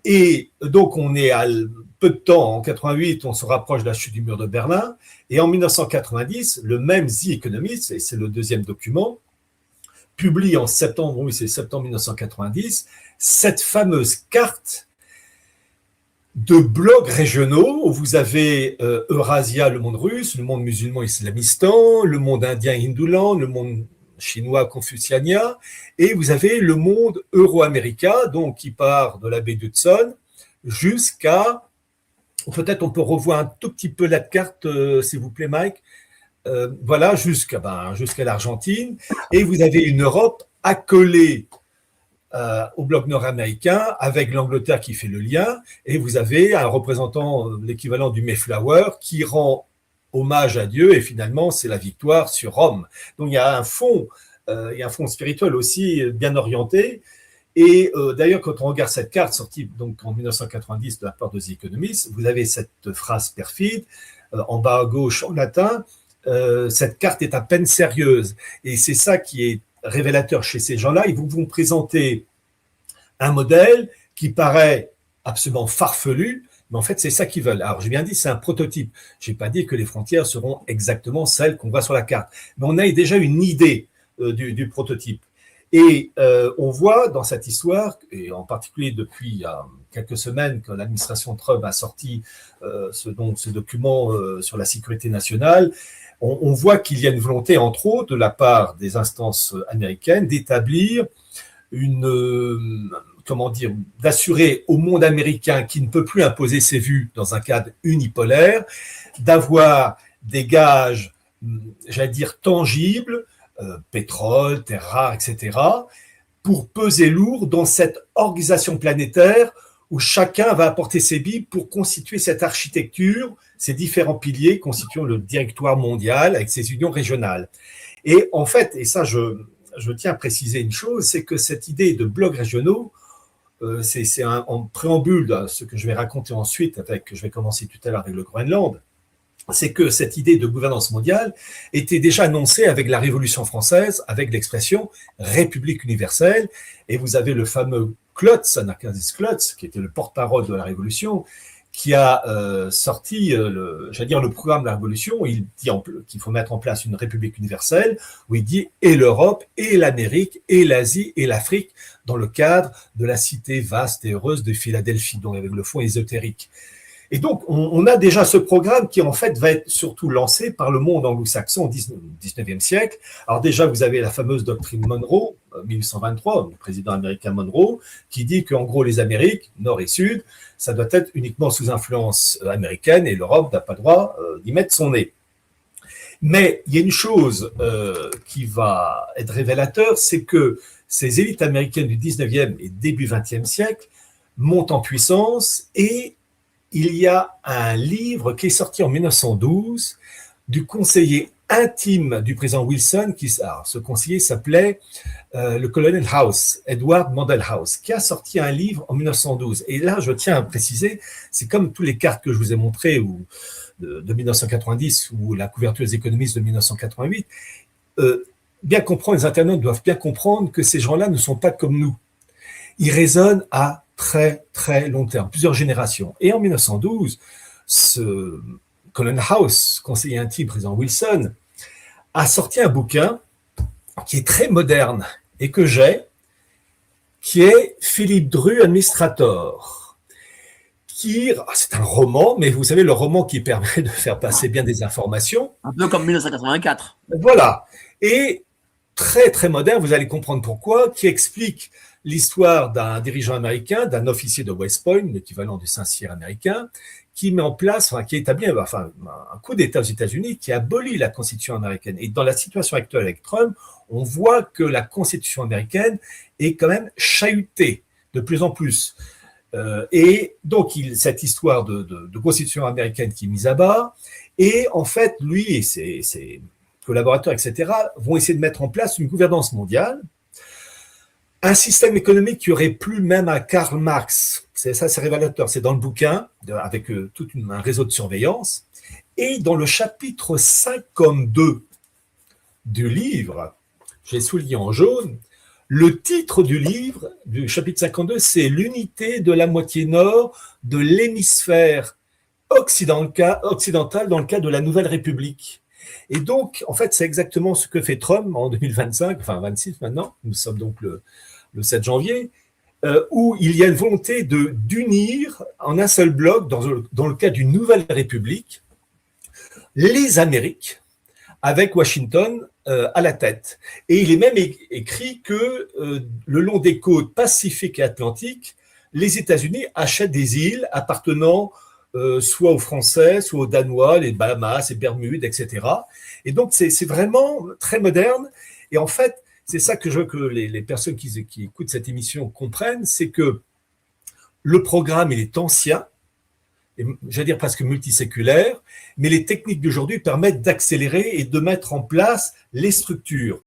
Et donc, on est à peu de temps, en 88, on se rapproche de la chute du mur de Berlin. Et en 1990, le même The Economist, et c'est le deuxième document, publie en septembre, oui, c'est septembre 1990, cette fameuse carte de blocs régionaux où vous avez Eurasia, le monde russe, le monde musulman islamistan, le monde indien hindoulan, le monde chinois confucianien, et vous avez le monde euro-américain, donc qui part de la baie d'Hudson jusqu'à, peut-être on peut revoir un tout petit peu la carte, s'il vous plaît Mike, voilà, jusqu'à l'Argentine, et vous avez une Europe accolée au bloc nord-américain, avec l'Angleterre qui fait le lien, et vous avez un représentant, l'équivalent du Mayflower, qui rend hommage à Dieu, et finalement, c'est la victoire sur Rome. Donc, il y a un fond spirituel aussi bien orienté, et d'ailleurs, quand on regarde cette carte sortie donc, en 1990 de la part de The Economist, vous avez cette phrase perfide, en bas à gauche en latin, cette carte est à peine sérieuse, et c'est ça qui est révélateur chez ces gens-là. Ils vous vont présenter un modèle qui paraît absolument farfelu, mais en fait, c'est ça qu'ils veulent. Alors, j'ai bien dit, c'est un prototype. Je n'ai pas dit que les frontières seront exactement celles qu'on voit sur la carte, mais on a déjà une idée du prototype. Et on voit dans cette histoire, et en particulier depuis quelques semaines que l'administration Trump a sorti ce document sur la sécurité nationale, on voit qu'il y a une volonté, entre autres, de la part des instances américaines, d'établir d'assurer au monde américain qui ne peut plus imposer ses vues dans un cadre unipolaire, d'avoir des gages, j'allais dire, tangibles, pétrole, terres rares, etc., pour peser lourd dans cette organisation planétaire où chacun va apporter ses billes pour constituer cette architecture, ces différents piliers constituant le directoire mondial avec ses unions régionales. Et en fait, et ça je tiens à préciser une chose, c'est que cette idée de blocs régionaux, c'est en préambule de ce que je vais raconter ensuite, je vais commencer tout à l'heure avec le Groenland, c'est que cette idée de gouvernance mondiale était déjà annoncée avec la Révolution française, avec l'expression République universelle, et vous avez le fameux Klotz, Anarchis Klotz, qui était le porte-parole de la Révolution, qui a sorti, le programme de la Révolution, où il dit qu'il faut mettre en place une République universelle, où il dit et l'Europe, et l'Amérique, et l'Asie, et l'Afrique, dans le cadre de la cité vaste et heureuse de Philadelphie, donc avec le fond ésotérique. Et donc, on a déjà ce programme qui, en fait, va être surtout lancé par le monde anglo-saxon au 19e siècle. Alors déjà, vous avez la fameuse doctrine Monroe, 1823, le président américain Monroe, qui dit qu'en gros, les Amériques, nord et sud, ça doit être uniquement sous influence américaine et l'Europe n'a pas le droit d'y mettre son nez. Mais il y a une chose qui va être révélateur, c'est que ces élites américaines du 19e et début 20e siècle montent en puissance, et il y a un livre qui est sorti en 1912 du conseiller intime du président Wilson, ce conseiller s'appelait le colonel House, Edward Mandell House, qui a sorti un livre en 1912. Et là, je tiens à préciser, c'est comme tous les cartes que je vous ai montrées de 1990 ou la couverture des économistes de 1988, bien comprendre, les internautes doivent bien comprendre que ces gens-là ne sont pas comme nous. Ils raisonnent à très, très long terme, plusieurs générations. Et en 1912, ce Colonel House, conseiller intime président Wilson, a sorti un bouquin qui est très moderne et que j'ai, qui est Philippe Dru, Administrator. C'est un roman, mais vous savez, le roman qui permet de faire passer bien des informations. Un peu comme 1984. Voilà. Et très, très moderne, vous allez comprendre pourquoi, qui explique l'histoire d'un dirigeant américain, d'un officier de West Point, l'équivalent du Saint-Cyr américain, qui met en place, qui établit un coup d'État aux États-Unis qui abolit la Constitution américaine. Et dans la situation actuelle avec Trump, on voit que la Constitution américaine est quand même chahutée de plus en plus. Et donc, cette histoire de Constitution américaine qui est mise à bas, et en fait, lui et ses collaborateurs, etc., vont essayer de mettre en place une gouvernance mondiale, un système économique qui aurait plu même à Karl Marx. C'est révélateur. C'est dans le bouquin, avec tout un réseau de surveillance. Et dans le chapitre 52 du livre, j'ai souligné en jaune, Le titre du livre, du chapitre 52, c'est l'unité de la moitié nord de l'hémisphère occidental dans le cadre de la Nouvelle République. Et donc, en fait, c'est exactement ce que fait Trump en 2025, enfin 26 maintenant, nous sommes donc le 7 janvier, où il y a une volonté d'unir en un seul bloc, dans le cadre d'une Nouvelle République, les Amériques, avec Washington à la tête. Et il est même écrit que le long des côtes Pacifique et Atlantique, les États-Unis achètent des îles appartenant soit aux Français, soit aux Danois, les Bahamas, les Bermudes, etc. Et donc, c'est vraiment très moderne. Et en fait, c'est ça que je veux que les personnes qui écoutent cette émission comprennent, c'est que le programme, il est ancien, j'allais dire presque multiséculaire, mais les techniques d'aujourd'hui permettent d'accélérer et de mettre en place les structures.